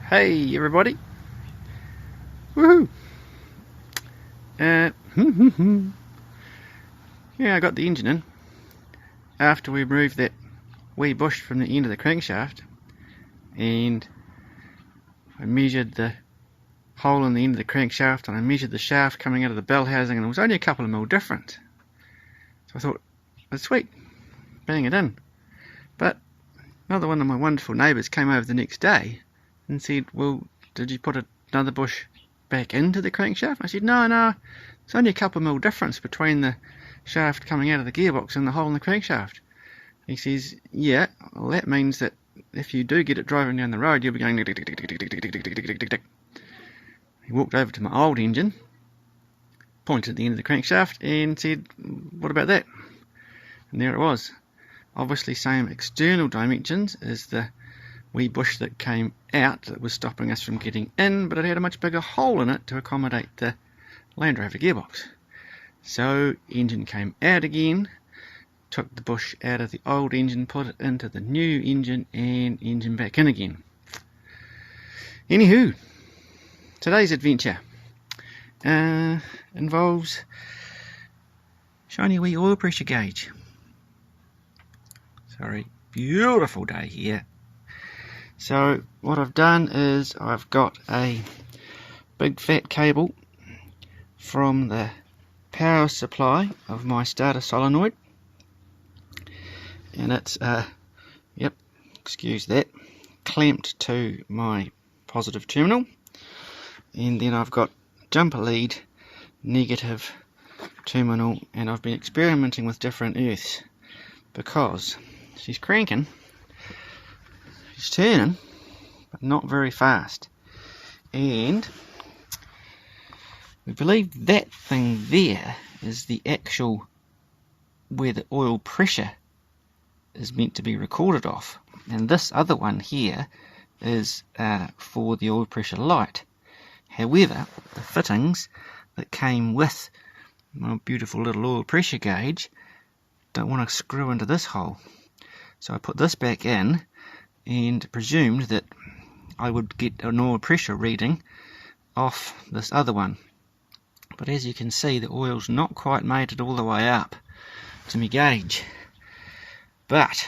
Hey everybody! Woohoo! Yeah, I got the engine in after we removed that wee bush from the end of the crankshaft, and I measured the hole in the end of the crankshaft and I measured the shaft coming out of the bell housing, and it was only a couple of mil different. So I thought, that's sweet, bang it in. But another one of my wonderful neighbours came over the next day and said, well, did you put another bush back into the crankshaft? I said, no, it's only a couple of mil difference between the shaft coming out of the gearbox and the hole in the crankshaft. He says, yeah, well, that means that if you do get it driving down the road, you'll be going tick, tick, tick, tick, tick, tick, tick, tick, tick, tick, tick. He walked over to my old engine, pointed at the end of the crankshaft and said, what about that? And there it was. Obviously same external dimensions as the wee bush that came out that was stopping us from getting in, but it had a much bigger hole in it to accommodate the Land Rover gearbox. So engine came out again, took the bush out of the old engine, put it into the new engine, and engine back in again. Anywho, today's adventure involves shiny wee oil pressure gauge. Sorry, beautiful day here. So what I've done is I've got a big fat cable from the power supply of my starter solenoid, and it's excuse that, clamped to my positive terminal, and then I've got jumper lead negative terminal, and I've been experimenting with different earths because she's cranking, she's turning, but not very fast, and we believe that thing there is the actual where the oil pressure is meant to be recorded off, and this other one here is for the oil pressure light. However, the fittings that came with my beautiful little oil pressure gauge don't want to screw into this hole, so I put this back in and presumed that I would get an oil pressure reading off this other one. But as you can see, the oil's not quite made it all the way up to my gauge. But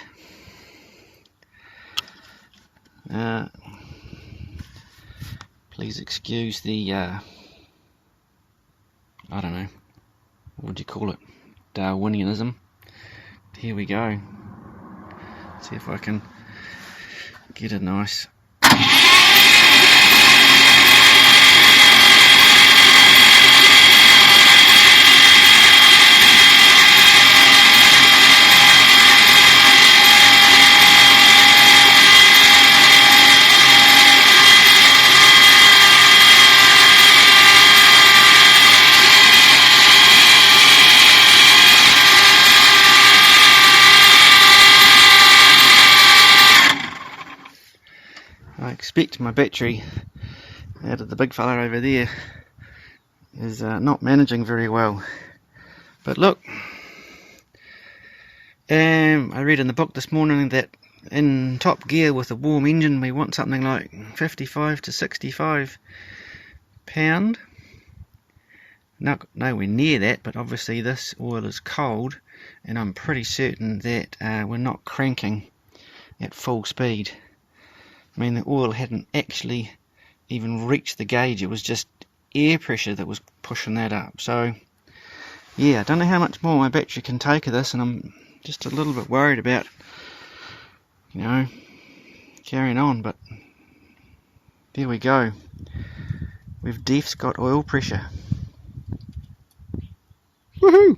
please excuse the I don't know, what would you call it, Darwinianism. Here we go. See if I can get a nice I expect my battery out of the big fella over there is not managing very well. But look, I read in the book this morning that in top gear with a warm engine we want something like 55 to 65 pound. Nowhere near that, but obviously this oil is cold, and I'm pretty certain that we're not cranking at full speed. I mean, the oil hadn't actually even reached the gauge, it was just air pressure that was pushing that up. So yeah, I don't know how much more my battery can take of this, and I'm just a little bit worried about, you know, carrying on. But there we go, we've def's got oil pressure. Woohoo!